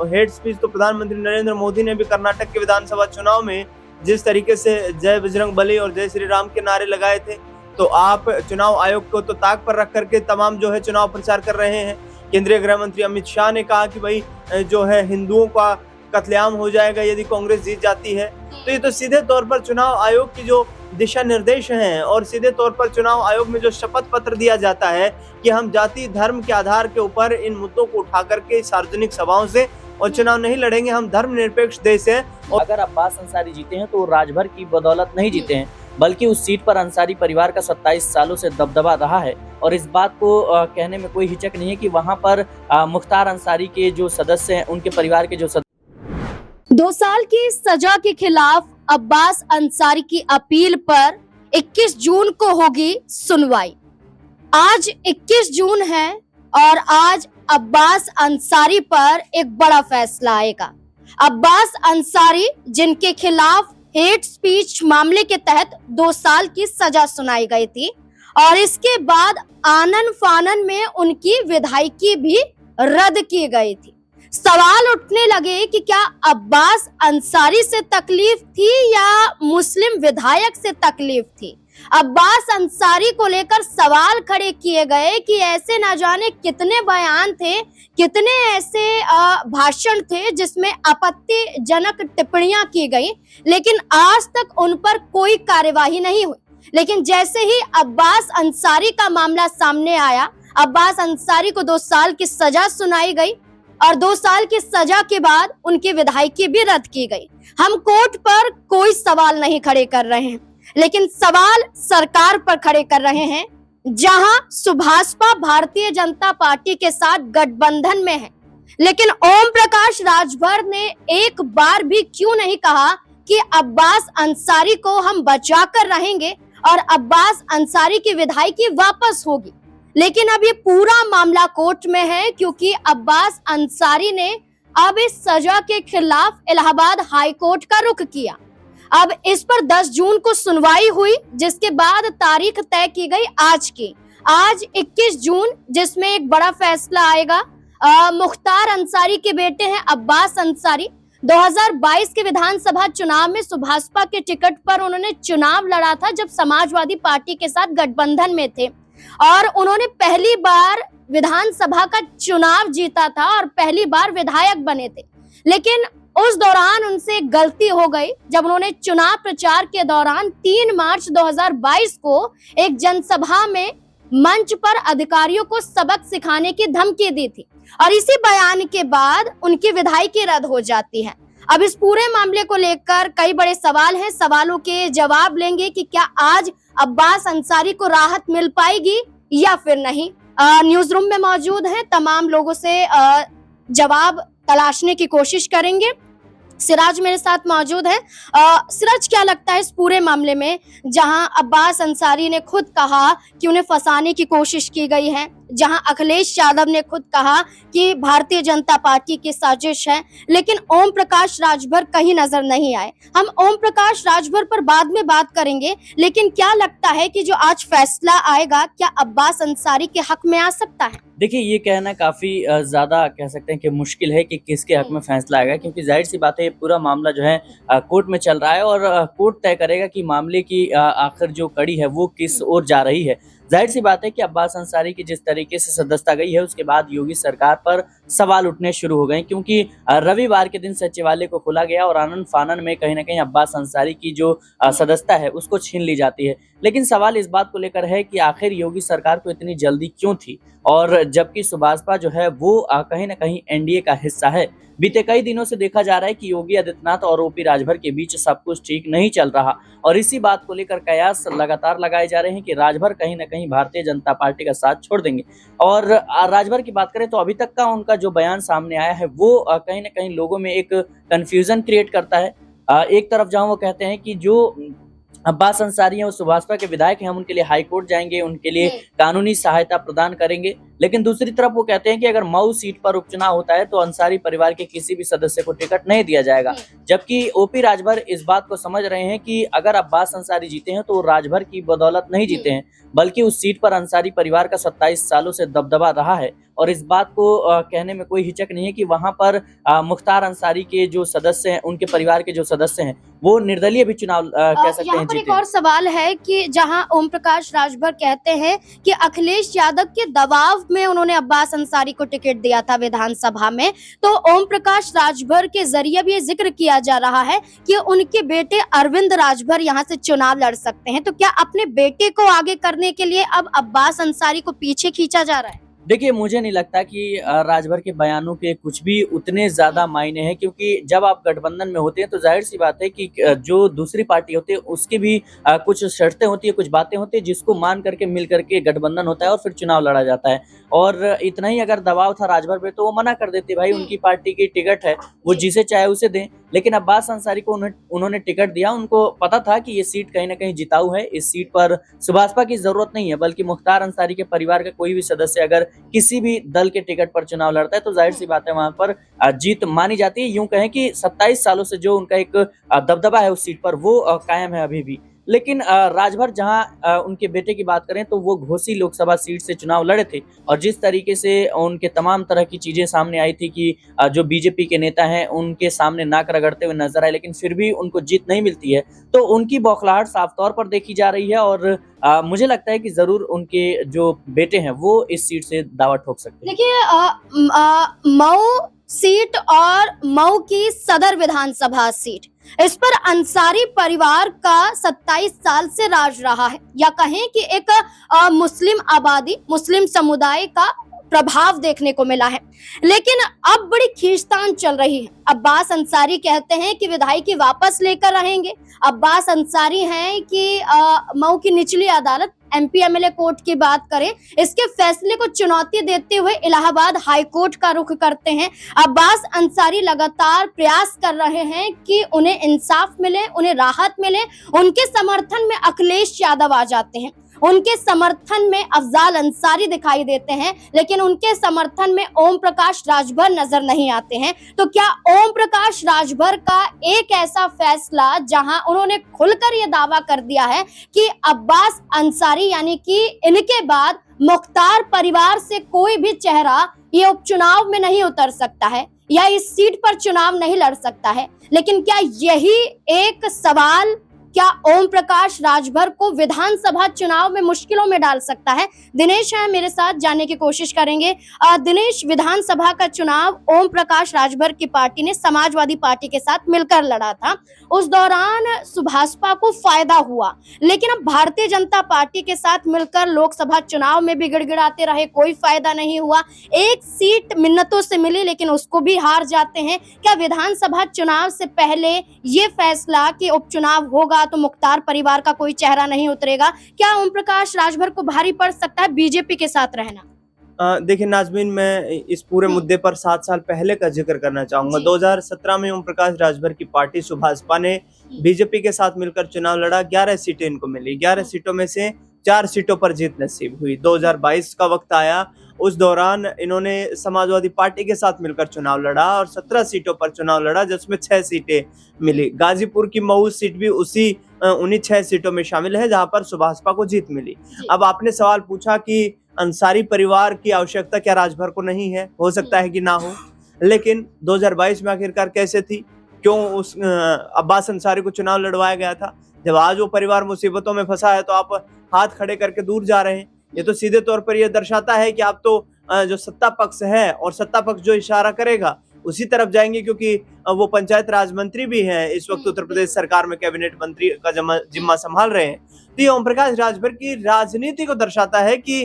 Hate speech तो प्रधानमंत्री नरेंद्र मोदी ने भी कर्नाटक के विधानसभा चुनाव में जिस तरीके से जय बजरंग बली और जय श्री राम के नारे लगाए थे, तो आप चुनाव आयोग को तो ताक पर रख करके तमाम जो है चुनाव प्रचार कर रहे हैं। केंद्रीय गृह मंत्री अमित शाह ने कहा कि भाई जो है हिंदुओं का कत्लेआम हो जाएगा यदि कांग्रेस जीत जाती है। तो ये तो सीधे तौर पर चुनाव आयोग की जो दिशा निर्देश हैं और सीधे तौर पर चुनाव आयोग में जो शपथ पत्र दिया जाता है कि हम जाति धर्म के आधार के ऊपर इन मुद्दों को उठा करके सार्वजनिक सभाओं से और चुनाव नहीं लड़ेंगे, हम धर्मनिरपेक्ष देश है। और अगर अब्बास अंसारी जीते हैं तो वो राजभर की बदौलत नहीं जीते हैं, बल्कि उस सीट पर अंसारी परिवार का 27 सालों से दबदबा रहा है। और इस बात को कहने में कोई हिचक नहीं है कि वहां पर मुख्तार अंसारी के जो सदस्य हैं, उनके परिवार के जो 2 साल की सजा के खिलाफ अब्बास अंसारी की अपील पर 21 जून को होगी सुनवाई। आज 21 जून है और आज अब्बास अंसारी पर एक बड़ा फैसला आएगा। अब्बास अंसारी जिनके खिलाफ हेट स्पीच मामले के तहत 2 साल की सजा सुनाई गई थी और इसके बाद आनन फानन में उनकी विधायकी भी रद्द की गई थी। सवाल उठने लगे कि क्या अब्बास अंसारी से तकलीफ थी या मुस्लिम विधायक से तकलीफ थी। अब्बास अंसारी को लेकर सवाल खड़े किए गए कि ऐसे न जाने कितने बयान थे, कितने ऐसे भाषण थे जिसमें आपत्तिजनक टिप्पणियां की गई, लेकिन आज तक उन पर कोई कार्यवाही नहीं हुई। लेकिन जैसे ही अब्बास अंसारी का मामला सामने आया, अब्बास अंसारी को 2 साल की सजा सुनाई गई और 2 साल की सजा के बाद उनकी विधायकी भी रद्द की गई। हम कोर्ट पर कोई सवाल नहीं खड़े कर रहे हैं, लेकिन सवाल सरकार पर खड़े कर रहे हैं, जहां सुभाषपा भारतीय जनता पार्टी के साथ गठबंधन में है। लेकिन ओम प्रकाश राजभर ने एक बार भी क्यों नहीं कहा कि अब्बास अंसारी को हम बचा कर रहेंगे और अब्बास अंसारी की विधायकी वापस होगी। लेकिन अब ये पूरा मामला कोर्ट में है, क्योंकि अब्बास अंसारी ने अब इस सजा के खिलाफ इलाहाबाद हाई कोर्ट का रुख किया। अब इस पर 10 जून को सुनवाई हुई, जिसके बाद तारीख तय की गई आज की। आज 21 जून, जिसमें एक बड़ा फैसला आएगा। मुख्तार अंसारी के बेटे हैं अब्बास अंसारी। 2022 के विधानसभा चुनाव में सुभाषपा के टिकट पर उन्होंने चुनाव लड़ा था, जब समाजवादी पार्टी के साथ गठबंधन में थे, और उन्होंने पहली बार विधानसभा का चुनाव जीता था और पहली बार विधायक बने थे। लेकिन उस दौरान उनसे एक गलती हो गई, जब उन्होंने चुनाव प्रचार के दौरान 3 मार्च 2022 को एक जनसभा में मंच पर अधिकारियों को सबक सिखाने की धमकी दी थी और इसी बयान के बाद उनकी विधायकी रद्द हो जाती है। अब इस पूरे मामले को लेकर कई बड़े सवाल हैं, सवालों के जवाब लेंगे कि क्या आज अब्बास अंसारी को राहत मिल पाएगी या फिर नहीं। न्यूज रूम में मौजूद हैं, तमाम लोगों से जवाब तलाशने की कोशिश करेंगे। सिराज मेरे साथ मौजूद है। सिराज, क्या लगता है इस पूरे मामले में, जहां अब्बास अंसारी ने खुद कहा कि उन्हें फंसाने की कोशिश की गई है, जहां अखिलेश यादव ने खुद कहा कि भारतीय जनता पार्टी की साजिश है, लेकिन ओम प्रकाश राजभर कहीं नजर नहीं आए। हम ओम प्रकाश राजभर पर बाद में बात करेंगे, लेकिन क्या लगता है कि जो आज फैसला आएगा, क्या अब्बास अंसारी के हक में आ सकता है? देखिए, ये कहना काफी ज्यादा कह सकते हैं कि मुश्किल है कि किसके हक में फैसला आएगा, क्योंकि जाहिर सी बात है ये पूरा मामला जो है कोर्ट में चल रहा है और कोर्ट तय करेगा कि मामले की आखिर जो कड़ी है वो किस ओर जा रही है। जाहिर सी बात है कि अब्बास अंसारी की जिस तरीके से सदस्यता गई है, उसके बाद योगी सरकार पर सवाल उठने शुरू हो गए, क्योंकि रविवार के दिन सचिवालय को खोला गया और आनन फानन में कहीं ना कहीं अब्बास अंसारी की जो सदस्यता है उसको छीन ली जाती है। लेकिन सवाल इस बात को लेकर है कि आखिर योगी सरकार को इतनी जल्दी क्यों थी, और जबकि सुभाषपा जो है वो कहीं ना कहीं एनडीए का हिस्सा है। बीते कई दिनों से देखा जा रहा है कि योगी आदित्यनाथ और ओपी राजभर के बीच सब कुछ ठीक नहीं चल रहा, और इसी बात को लेकर कयास लगातार लगाए जा रहे हैं कि राजभर कहीं ना कहीं भारतीय जनता पार्टी का साथ छोड़ देंगे। और राजभर की बात करें तो अभी तक का उनका जो बयान सामने आया है वो कहीं ना कहीं लोगों में एक कंफ्यूजन क्रिएट करता है। एक तरफ जहां वो कहते हैं कि जो अब्बास अंसारी हैं वो सुभाषपा के विधायक हैं, हम उनके लिए हाई कोर्ट जाएंगे, उनके लिए कानूनी सहायता प्रदान करेंगे, लेकिन दूसरी तरफ वो कहते हैं कि अगर मऊ सीट पर उपचुनाव होता है तो अंसारी परिवार के किसी भी सदस्य को टिकट नहीं दिया जाएगा। जबकि ओपी राजभर इस बात को समझ रहे हैं कि अगर अब्बास अंसारी जीते हैं तो राजभर की बदौलत नहीं जीते हैं, बल्कि उस सीट पर अंसारी परिवार का 27 सालों से दबदबा रहा है। और इस बात को कहने में कोई हिचक नहीं है कि वहां पर मुख्तार अंसारी के जो सदस्य हैं, उनके परिवार के जो सदस्य हैं, वो निर्दलीय भी चुनाव कह सकते हैं यहाँ पर एक जीते और सवाल है कि जहां ओम प्रकाश राजभर कहते हैं कि अखिलेश यादव के दबाव में उन्होंने अब्बास अंसारी को टिकट दिया था विधानसभा में, तो ओम प्रकाश राजभर के जरिए भी ये जिक्र किया जा रहा है कि उनके बेटे अरविंद राजभर यहाँ से चुनाव लड़ सकते हैं। तो क्या अपने बेटे को आगे करने के लिए अब अब्बास अंसारी को पीछे खींचा जा रहा है? देखिए, मुझे नहीं लगता कि राजभर के बयानों के कुछ भी उतने ज्यादा मायने हैं, क्योंकि जब आप गठबंधन में होते हैं तो जाहिर सी बात है कि जो दूसरी पार्टी होती है उसकी भी कुछ शर्तें होती है, कुछ बातें होती है जिसको मान करके मिल करके गठबंधन होता है और फिर चुनाव लड़ा जाता है। और इतना ही अगर दबाव था राजभर पे तो वो मना कर देते, भाई उनकी पार्टी की टिकट है, वो जिसे चाहे उसे दें। लेकिन अब्बास अंसारी को उन्होंने टिकट दिया। उनको पता था कि ये सीट कहीं ना कहीं जिताऊ है, इस सीट पर सुभाषपा की जरूरत नहीं है, बल्कि मुख्तार अंसारी के परिवार का कोई भी सदस्य अगर किसी भी दल के टिकट पर चुनाव लड़ता है तो जाहिर सी बात है वहां पर जीत मानी जाती है। यूं कहें कि 27 सालों से जो उनका एक दबदबा है उस सीट पर वो कायम है अभी भी। लेकिन राजभर जहां उनके बेटे की बात करें तो वो घोसी लोकसभा सीट से चुनाव लड़े थे, और जिस तरीके से उनके तमाम तरह की चीजें सामने आई थी कि जो बीजेपी के नेता हैं उनके सामने नाक रगड़ते हुए नजर आए, लेकिन फिर भी उनको जीत नहीं मिलती है, तो उनकी बौखलाहट साफ तौर पर देखी जा रही है। और मुझे लगता है कि जरूर उनके जो बेटे हैं वो इस सीट से दावा ठोक सकते हैं। देखिए, मऊ सीट और मऊ की सदर विधानसभा सीट, इस पर अंसारी परिवार का 27 साल से राज रहा है, या कहें कि एक मुस्लिम आबादी, मुस्लिम समुदाय का प्रभाव देखने को मिला है। लेकिन अब बड़ी खींचतान चल रही है। अब्बास अंसारी कहते हैं कि विधायकी वापस लेकर रहेंगे। अब्बास अंसारी हैं कि मऊ की निचली अदालत एमपी एमएलए कोर्ट की बात करें, इसके फैसले को चुनौती देते हुए इलाहाबाद हाई कोर्ट का रुख करते हैं। अब्बास अंसारी लगातार प्रयास कर रहे हैं कि उन्हें इंसाफ मिले, उन्हें राहत मिले। उनके समर्थन में अखिलेश यादव आ जाते हैं, उनके समर्थन में अफजाल अंसारी दिखाई देते हैं, लेकिन उनके समर्थन में ओम प्रकाश राजभर नजर नहीं आते हैं। तो क्या ओम प्रकाश राजभर का एक ऐसा फैसला जहां उन्होंने खुलकर यह दावा कर दिया है कि अब्बास अंसारी यानी कि इनके बाद मुख्तार परिवार से कोई भी चेहरा ये उपचुनाव में नहीं उतर सकता है या इस सीट पर चुनाव नहीं लड़ सकता है, लेकिन क्या यही एक सवाल क्या ओम प्रकाश राजभर को विधानसभा चुनाव में मुश्किलों में डाल सकता है? दिनेश है मेरे साथ, जानने की कोशिश करेंगे। दिनेश, विधानसभा का चुनाव ओम प्रकाश राजभर की पार्टी ने समाजवादी पार्टी के साथ मिलकर लड़ा था। उस दौरान सुभाषपा को फायदा हुआ, लेकिन अब भारतीय जनता पार्टी के साथ मिलकर लोकसभा चुनाव में भी गिड़गिड़ाते रहे, कोई फायदा नहीं हुआ। एक सीट मिन्नतों से मिली लेकिन उसको भी हार जाते हैं। क्या विधानसभा चुनाव से पहले ये फैसला कि उपचुनाव होगा तो मुख्तार परिवार का कोई चेहरा नहीं उतरेगा, क्या ओम प्रकाश राजभर को भारी पड़ सकता है बीजेपी के साथ रहना? देखिए नाजमीन, मैं इस पूरे मुद्दे पर 7 साल पहले का जिक्र करना चाहूंगा। 2017 में ओम प्रकाश राजभर की पार्टी सुभाषपा ने बीजेपी के साथ मिलकर चुनाव लड़ा। 11 सीटें इनको मिली। 11 सीटों में से 4 सीटों पर जीत नसीब हुई। 2022 का वक्त आया, उस दौरान इन्होंने समाजवादी पार्टी के साथ मिलकर चुनाव लड़ा और 17 सीटों पर चुनाव लड़ा, जिसमें 6 सीटें मिली। गाजीपुर की मऊ सीट भी उन्हीं 6 सीटों में शामिल है जहां पर सुभाषपा को जीत मिली। अब आपने सवाल पूछा कि अंसारी परिवार की आवश्यकता क्या राजभर को नहीं है? हो सकता है कि ना हो, लेकिन 2022 में आखिरकार कैसे थी? क्यों उस अब्बास अंसारी को चुनाव लड़वाया गया था? जब आज वो परिवार मुसीबतों में फंसा है तो आप हाथ खड़े करके दूर जा रहे हैं। ये तो सीधे तौर पर यह दर्शाता है कि आप तो जो सत्ता पक्ष है और सत्ता पक्ष जो इशारा करेगा उसी तरफ जाएंगे, क्योंकि वो पंचायत राज मंत्री भी हैं, इस वक्त उत्तर प्रदेश सरकार में कैबिनेट मंत्री का जिम्मा संभाल रहे हैं। तो ये ओम प्रकाश राजभर की राजनीति को दर्शाता है कि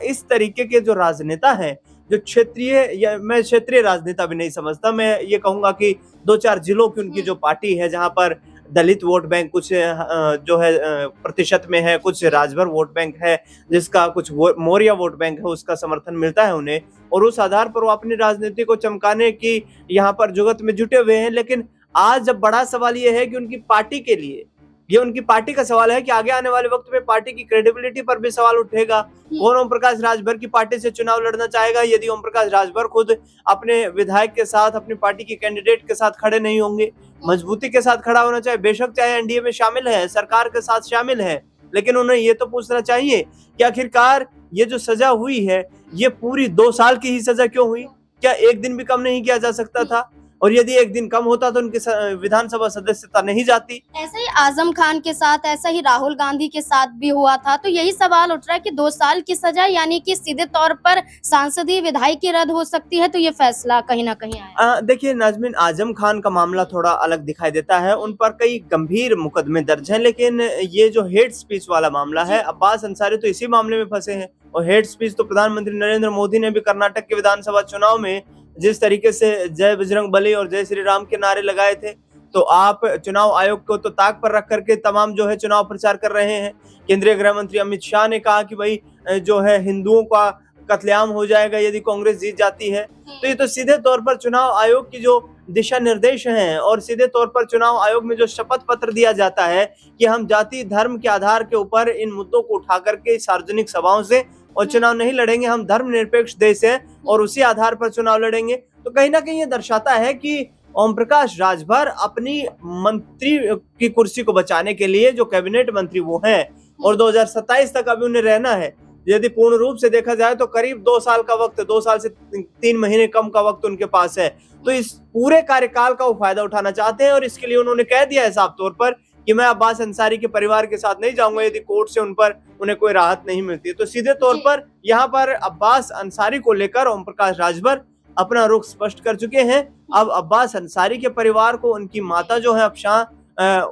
इस तरीके के जो राजनेता हैं, जो क्षेत्रीय, या मैं क्षेत्रीय राजनेता भी नहीं समझता, मैं ये कहूंगा कि 2-4 जिलों की उनकी जो पार्टी है जहां पर दलित वोट बैंक कुछ जो है प्रतिशत में है, कुछ राजभर वोट बैंक है जिसका कुछ मौर्य वोट बैंक है, उसका समर्थन मिलता है उन्हें, और उस आधार पर वो अपनी राजनीति को चमकाने की यहाँ पर जुगत में जुटे हुए हैं। लेकिन आज जब बड़ा सवाल ये है कि उनकी पार्टी के लिए ये उनकी पार्टी का सवाल है कि आगे आने वाले वक्त में पार्टी की क्रेडिबिलिटी पर भी सवाल उठेगा। कौन ओम प्रकाश राजभर की पार्टी से चुनाव लड़ना चाहेगा यदि ओम प्रकाश राजभर खुद अपने विधायक के साथ, अपनी पार्टी की कैंडिडेट के साथ खड़े नहीं होंगे। मजबूती के साथ खड़ा होना चाहिए, बेशक चाहे एनडीए में शामिल है, सरकार के साथ शामिल है, लेकिन उन्हें ये तो पूछना चाहिए कि आखिरकार ये जो सजा हुई है ये पूरी 2 साल की ही सजा क्यों हुई? क्या एक दिन भी कम नहीं किया जा सकता था? और यदि एक दिन कम होता तो उनकी विधानसभा सदस्यता नहीं जाती। ऐसा ही आजम खान के साथ, ऐसा ही राहुल गांधी के साथ भी हुआ था। तो यही सवाल उठ रहा है कि 2 साल की सजा यानी कि सीधे तौर पर सांसदीय विधायिकी रद्द हो सकती है। तो ये फैसला कहीं ना कहीं आया। देखिए नाजमीन, आजम खान का मामला थोड़ा अलग दिखाई देता है। उन पर कई गंभीर मुकदमे दर्ज हैं, लेकिन ये जो हेट स्पीच वाला मामला है, अब्बास अंसारी तो इसी मामले में फंसे हैं। और हेट स्पीच तो प्रधानमंत्री नरेंद्र मोदी ने भी कर्नाटक के विधानसभा चुनाव में जिस तरीके से जय बजरंग बली और जय श्री राम के नारे लगाए थे, तो आप चुनाव आयोग को तो ताक पर रख करके तमाम जो है चुनाव प्रचार कर रहे हैं। केंद्रीय गृह मंत्री अमित शाह ने कहा कि भाई जो है हिंदुओं का कत्लेआम हो जाएगा यदि कांग्रेस जीत जाती है। तो ये तो सीधे तौर पर चुनाव आयोग की जो दिशा निर्देश हैं और सीधे तौर पर चुनाव आयोग में जो शपथ पत्र दिया जाता है कि हम जाति धर्म के आधार के ऊपर इन मुद्दों को उठा करके सार्वजनिक सभाओं से और चुनाव नहीं लड़ेंगे, हम धर्मनिरपेक्ष देश है और उसी आधार पर चुनाव लड़ेंगे। तो कहीं ना कहीं ये दर्शाता है कि ओम प्रकाश राजभर अपनी मंत्री की कुर्सी को बचाने के लिए जो कैबिनेट मंत्री वो हैं और 2027 तक अभी उन्हें रहना है। यदि पूर्ण रूप से देखा जाए तो करीब 2 साल का वक्त, 2 साल से 3 महीने कम का वक्त उनके पास है। तो इस पूरे कार्यकाल का वो फायदा उठाना चाहते हैं और इसके लिए उन्होंने कह दिया है साफ तौर पर कि मैं अब्बास अंसारी के परिवार के साथ नहीं जाऊंगा यदि कोर्ट से उन्हें कोई राहत नहीं मिलती है। तो सीधे तौर पर यहाँ पर अब्बास अंसारी को लेकर ओम प्रकाश राजभर अपना रुख स्पष्ट कर चुके हैं। अब अब्बास अंसारी के परिवार को, उनकी माता जो है अफशान,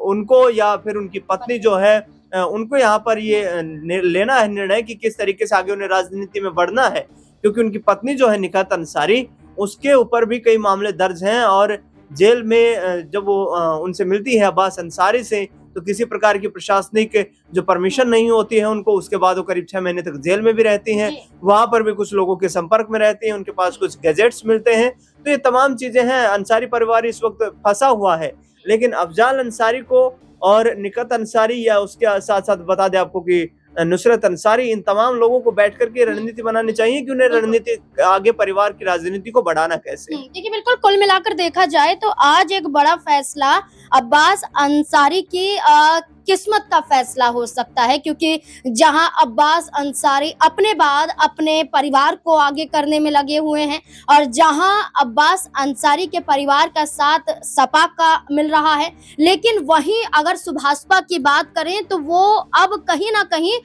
उनको या फिर उनकी पत्नी जो है उनको यहाँ पर ये लेना है निर्णय कि किस तरीके से आगे उन्हें राजनीति में बढ़ना है, क्योंकि उनकी पत्नी जो है निकात अंसारी, उसके ऊपर भी कई मामले दर्ज हैं और जेल में जब वो उनसे मिलती है अब्बास अंसारी से तो किसी प्रकार की प्रशासनिक जो परमिशन नहीं होती है उनको, उसके बाद वो करीब 6 महीने तक जेल में भी रहती हैं। वहां पर भी कुछ लोगों के संपर्क में रहती हैं, उनके पास कुछ गैजेट्स मिलते हैं। तो ये तमाम चीजें हैं। अंसारी परिवार इस वक्त फंसा हुआ है, लेकिन अफजाल अंसारी को और निकत अंसारी या उसके साथ साथ बता दें आपको कि नुसरत अंसारी, इन तमाम लोगों को बैठ करके रणनीति बनानी चाहिए कि उन्हें रणनीति आगे परिवार की राजनीति को बढ़ाना कैसे। देखिए बिल्कुल, कुल मिलाकर देखा जाए तो आज एक बड़ा फैसला अब्बास अंसारी की किस्मत का फैसला हो सकता है, क्योंकि जहां अब्बास अंसारी अपने बाद अपने परिवार को आगे करने में लगे हुए हैं और जहां अब्बास अंसारी के परिवार का साथ सपा का मिल रहा है, लेकिन वहीं अगर सुभाषपा की बात करें तो वो अब कहीं ना कहीं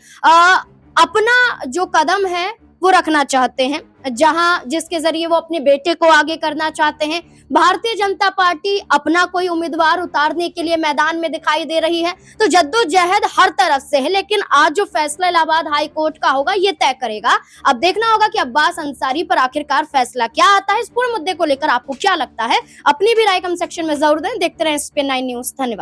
अपना जो कदम है वो रखना चाहते हैं, जहां जिसके जरिए वो अपने बेटे को आगे करना चाहते हैं। भारतीय जनता पार्टी अपना कोई उम्मीदवार उतारने के लिए मैदान में दिखाई दे रही है। तो जद्दोजहद हर तरफ से है, लेकिन आज जो फैसला इलाहाबाद हाई कोर्ट का होगा ये तय करेगा। अब देखना होगा कि अब्बास अंसारी पर आखिरकार फैसला क्या आता है। इस पूरे मुद्दे को लेकर आपको क्या लगता है, अपनी भी राय कमेंट सेक्शन में जरूर दें। देखते रहें SPN9 न्यूज। धन्यवाद।